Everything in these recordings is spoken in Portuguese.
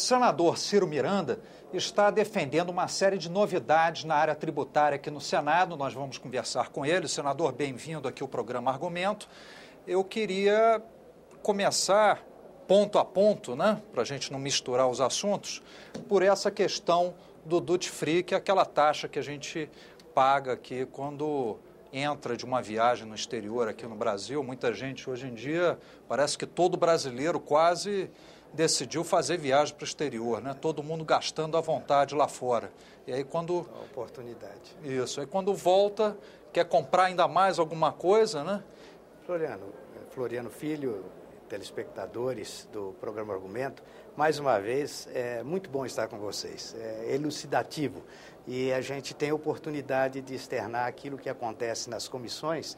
senador Ciro Miranda está defendendo uma série de novidades na área tributária aqui no Senado. Nós vamos conversar com ele. Senador, bem-vindo aqui ao programa Argumento. Eu queria começar ponto a ponto, né, para a gente não misturar os assuntos, por essa questão do duty free, que é aquela taxa que a gente paga aqui quando entra de uma viagem no exterior aqui no Brasil. Muita gente hoje em dia, parece que todo brasileiro quase decidiu fazer viagem para o exterior, né? Todo mundo gastando à vontade lá fora. E aí quando... A oportunidade. Isso, aí quando volta, quer comprar ainda mais alguma coisa, né? Floriano Filho, telespectadores do programa Argumento, mais uma vez, é muito bom estar com vocês. É elucidativo e a gente tem a oportunidade de externar aquilo que acontece nas comissões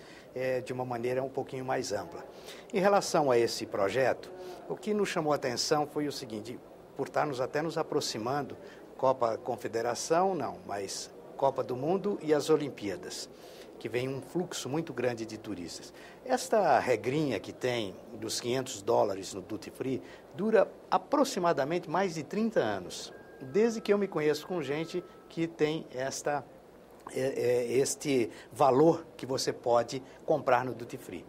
de uma maneira um pouquinho mais ampla. Em relação a esse projeto, o que nos chamou a atenção foi o seguinte: por estarmos até nos aproximando, Copa Confederação, não, mas Copa do Mundo e as Olimpíadas, que vem um fluxo muito grande de turistas. Esta regrinha que tem dos $500 no duty free dura aproximadamente mais de 30 anos, desde que eu me conheço com gente que tem este valor que você pode comprar no duty free.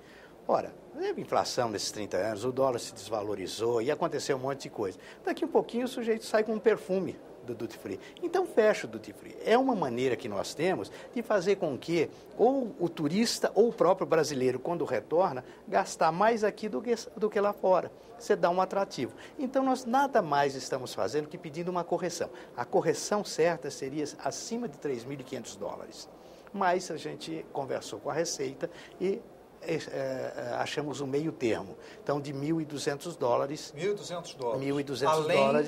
Ora, teve inflação nesses 30 anos, o dólar se desvalorizou e aconteceu um monte de coisa. Daqui um pouquinho o sujeito sai com um perfume do duty free. Então fecha o duty free. É uma maneira que nós temos de fazer com que ou o turista ou o próprio brasileiro, quando retorna, gastar mais aqui do que lá fora. Você dá um atrativo. Então nós nada mais estamos fazendo que pedindo uma correção. A correção certa seria acima de $3.500. Mas a gente conversou com a Receita e achamos um meio termo, então de $1.200. $1.200. Além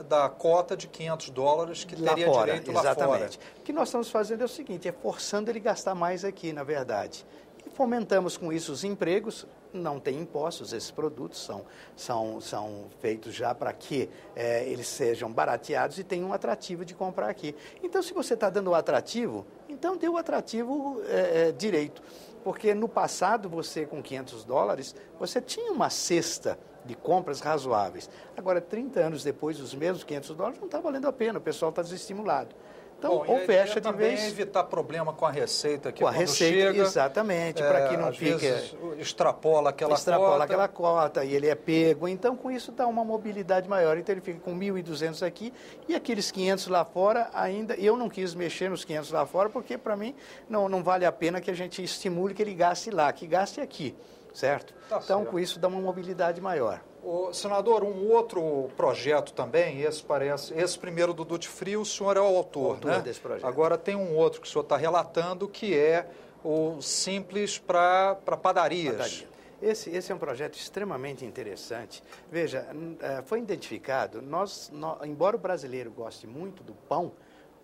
da cota de $500 que teria fora, direito lá fora. Exatamente. O que nós estamos fazendo é o seguinte, é forçando ele a gastar mais aqui, na verdade. E fomentamos com isso os empregos. Não tem impostos, esses produtos são feitos já para que eles sejam barateados e tenham um atrativo de comprar aqui. Então, se você está dando o atrativo, então dê o atrativo direito. Porque no passado, você com $500, você tinha uma cesta de compras razoáveis. Agora, 30 anos depois, os mesmos $500 não está valendo a pena, o pessoal está desestimulado. Então, bom, ou fecha de vez... também evitar problema com a Receita aqui com a Receita, chega, exatamente, para que não fique... Extrapola aquela cota e ele é pego. Então, com isso, dá uma mobilidade maior. Então, ele fica com 1.200 aqui e aqueles 500 lá fora ainda... Eu não quis mexer nos 500 lá fora porque, para mim, não vale a pena que a gente estimule que ele gaste lá, que gaste aqui, certo? Tá então, certo. Com isso, dá uma mobilidade maior. Senador, um outro projeto também, esse primeiro do Duty Free, o senhor é o autor, né? Desse projeto. Agora tem um outro que o senhor está relatando, que é o Simples para padarias. Esse é um projeto extremamente interessante. Veja, foi identificado, embora o brasileiro goste muito do pão,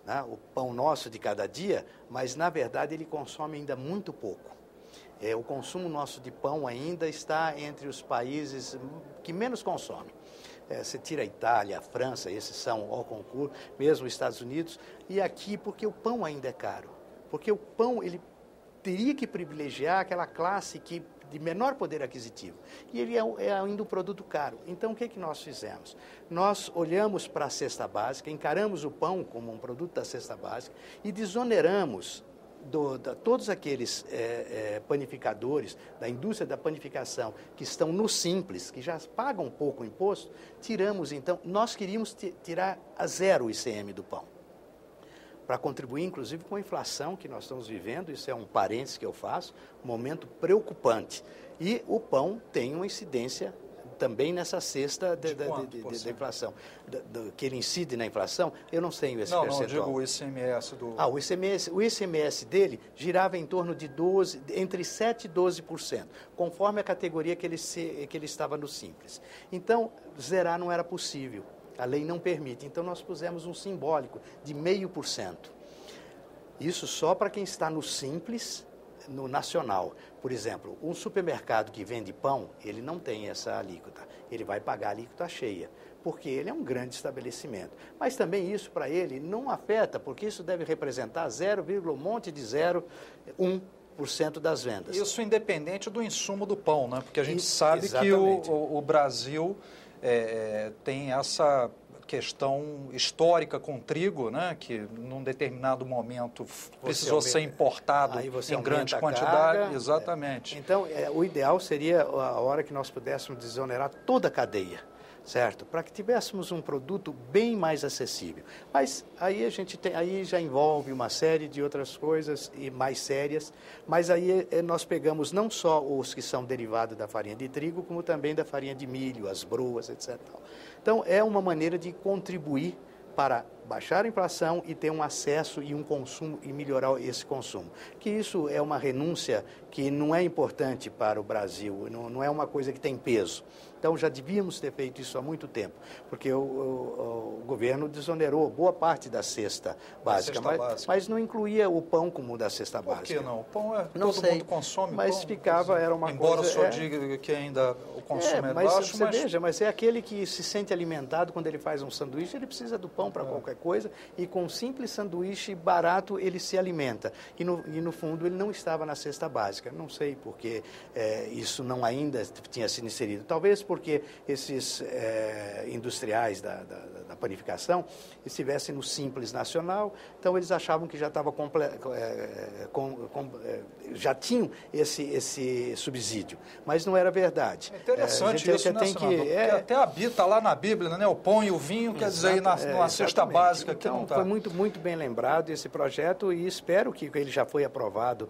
né, o pão nosso de cada dia, mas, na verdade, ele consome ainda muito pouco. O consumo nosso de pão ainda está entre os países que menos consomem. Você tira a Itália, a França, esses são ao concurso, mesmo os Estados Unidos, e aqui porque o pão ainda é caro. Porque o pão, ele teria que privilegiar aquela classe de menor poder aquisitivo. E ele é ainda um produto caro. Então, o que nós fizemos? Nós olhamos para a cesta básica, encaramos o pão como um produto da cesta básica e desoneramos todos aqueles panificadores da indústria da panificação que estão no Simples, que já pagam pouco imposto, tiramos então, nós queríamos tirar a zero o ICM do pão, para contribuir inclusive com a inflação que nós estamos vivendo. Isso é um parênteses que eu faço, um momento preocupante, e o pão tem uma incidência também nessa cesta da inflação, que ele incide na inflação. Eu não sei esse percentual. Não, digo o ICMS do... O ICMS dele girava em torno de entre 7% e 12%, conforme a categoria que ele estava no Simples. Então, zerar não era possível, a lei não permite. Então, nós pusemos um simbólico de 0,5%. Isso só para quem está no Simples, no nacional. Por exemplo, um supermercado que vende pão, ele não tem essa alíquota. Ele vai pagar a alíquota cheia, porque ele é um grande estabelecimento. Mas também isso para ele não afeta, porque isso deve representar 0,1% das vendas. Isso independente do insumo do pão, né? Porque a gente sabe exatamente que o Brasil tem essa questão histórica com o trigo, né, que num determinado momento precisou ser importado em grande quantidade. Carga, exatamente. Então, o ideal seria a hora que nós pudéssemos desonerar toda a cadeia, certo? Para que tivéssemos um produto bem mais acessível. Mas aí aí já envolve uma série de outras coisas e mais sérias, mas aí nós pegamos não só os que são derivados da farinha de trigo, como também da farinha de milho, as broas, etc. Então, é uma maneira de contribuir para baixar a inflação e ter um acesso e um consumo e melhorar esse consumo. Que isso é uma renúncia que não é importante para o Brasil, não é uma coisa que tem peso. Então, já devíamos ter feito isso há muito tempo, porque o governo desonerou boa parte da cesta básica, mas não incluía o pão como da cesta básica. Por que não? O pão todo mundo consome mas pão. Era uma embora coisa... Embora o senhor diga que ainda o consumo é baixo, mas é aquele que se sente alimentado quando ele faz um sanduíche, ele precisa do pão para qualquer coisa, e com um simples sanduíche barato ele se alimenta. E no fundo ele não estava na cesta básica. Não sei porque isso não ainda tinha sido inserido. Talvez porque esses industriais da panificação estivessem no Simples Nacional, então eles achavam que já estava já tinham esse subsídio, mas não era verdade. É interessante isso, né, senador? Porque até habita lá na Bíblia, né? O pão e o vinho, quer dizer, aí numa cesta básica que não está. Foi muito bem lembrado esse projeto e espero que ele já foi aprovado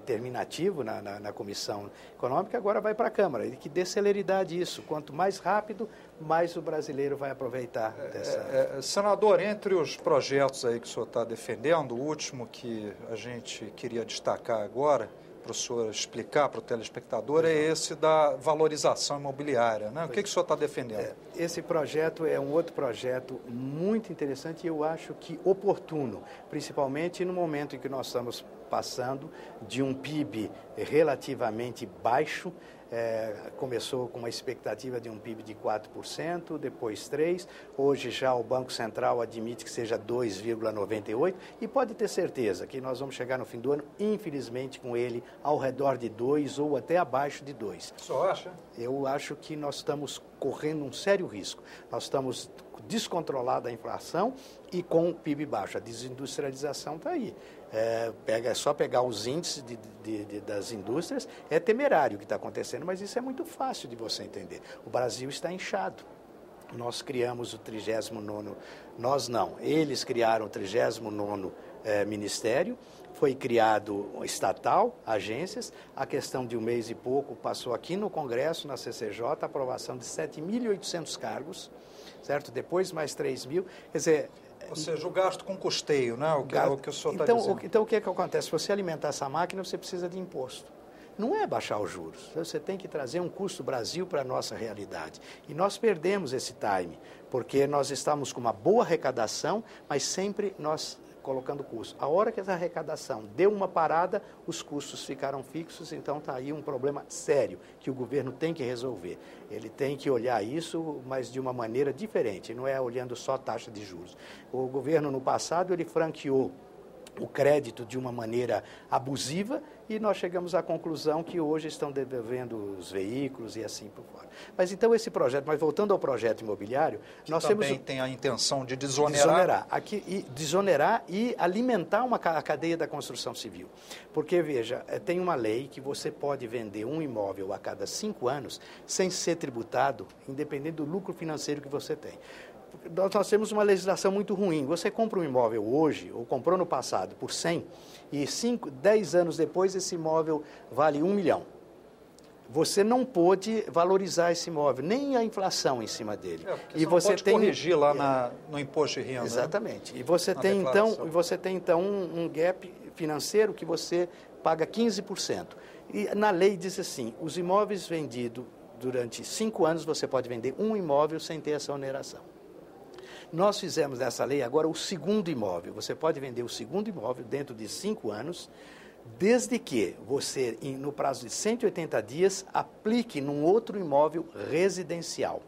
terminativo na Comissão Econômica, agora vai para a Câmara, e que dê celeridade isso. Quanto mais rápido, mais o brasileiro vai aproveitar dessa... Senador, entre os projetos aí que o senhor está defendendo, o último que a gente queria destacar agora, para o senhor explicar para o telespectador, é esse da valorização imobiliária, né? O que o senhor está defendendo? Esse projeto é um outro projeto muito interessante e eu acho que oportuno, principalmente no momento em que nós estamos passando de um PIB relativamente baixo. Começou com uma expectativa de um PIB de 4%, depois 3%, hoje já o Banco Central admite que seja 2,98% e pode ter certeza que nós vamos chegar no fim do ano, infelizmente, com ele ao redor de 2% ou até abaixo de 2%. O senhor acha? Eu acho que nós estamos correndo um sério risco. Nós estamos descontrolados a inflação e com o PIB baixo. A desindustrialização está aí. É só pegar os índices das indústrias, é temerário o que está acontecendo, mas isso é muito fácil de você entender. O Brasil está inchado. Nós criamos o 39º, nós não, eles criaram o 39º ministério, foi criado estatal, agências, a questão de um mês e pouco passou aqui no Congresso, na CCJ, a aprovação de 7.800 cargos, certo? Depois mais 3.000, quer dizer... Ou seja, o gasto com custeio, né? O que o senhor está dizendo. Então, o que acontece? Se você alimentar essa máquina, você precisa de imposto. Não é baixar os juros. Você tem que trazer um custo Brasil para a nossa realidade. E nós perdemos esse time, porque nós estamos com uma boa arrecadação, mas sempre nós colocando custo. A hora que essa arrecadação deu uma parada, os custos ficaram fixos, então está aí um problema sério que o governo tem que resolver. Ele tem que olhar isso, mas de uma maneira diferente, não é olhando só a taxa de juros. O governo, no passado, ele franqueou o crédito de uma maneira abusiva e nós chegamos à conclusão que hoje estão devendo os veículos e assim por fora. Mas então esse projeto, mas voltando ao projeto imobiliário, nós também tem a intenção de desonerar e alimentar a cadeia da construção civil. Porque, veja, tem uma lei que você pode vender um imóvel a cada 5 anos sem ser tributado, independente do lucro financeiro que você tem. Nós temos uma legislação muito ruim. Você compra um imóvel hoje, ou comprou no passado, por 100, e 10 anos depois esse imóvel vale 1 milhão. Você não pôde valorizar esse imóvel, nem a inflação em cima dele. E você pode corrigir lá no imposto de renda. Exatamente. Né? E você tem então um gap financeiro que você paga 15%. E na lei diz assim, os imóveis vendidos durante 5 anos, você pode vender um imóvel sem ter essa oneração. Nós fizemos nessa lei agora o segundo imóvel. Você pode vender o segundo imóvel dentro de 5 anos, desde que você, no prazo de 180 dias, aplique num outro imóvel residencial.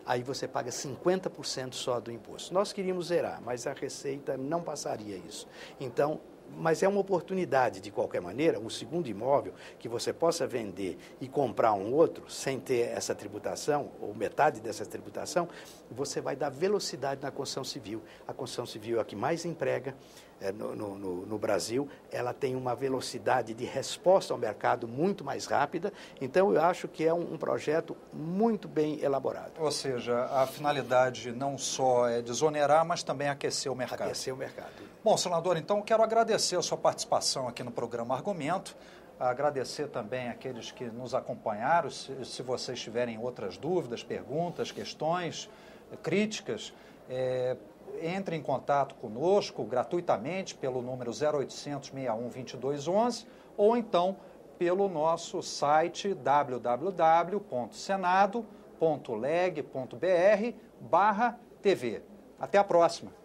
Aí você paga 50% só do imposto. Nós queríamos zerar, mas a Receita não passaria isso. Então, mas é uma oportunidade, de qualquer maneira, um segundo imóvel que você possa vender e comprar um outro sem ter essa tributação, ou metade dessa tributação, você vai dar velocidade na construção civil. A construção civil é a que mais emprega no Brasil, ela tem uma velocidade de resposta ao mercado muito mais rápida, então eu acho que é um projeto muito bem elaborado. Ou seja, a finalidade não só é desonerar, mas também aquecer o mercado. Aquecer o mercado. Bom, senador, então quero agradecer a sua participação aqui no programa Argumento, agradecer também àqueles que nos acompanharam, se vocês tiverem outras dúvidas, perguntas, questões, críticas, entre em contato conosco gratuitamente pelo número 0800 61 2211 ou então pelo nosso site www.senado.leg.br/TV. Até a próxima.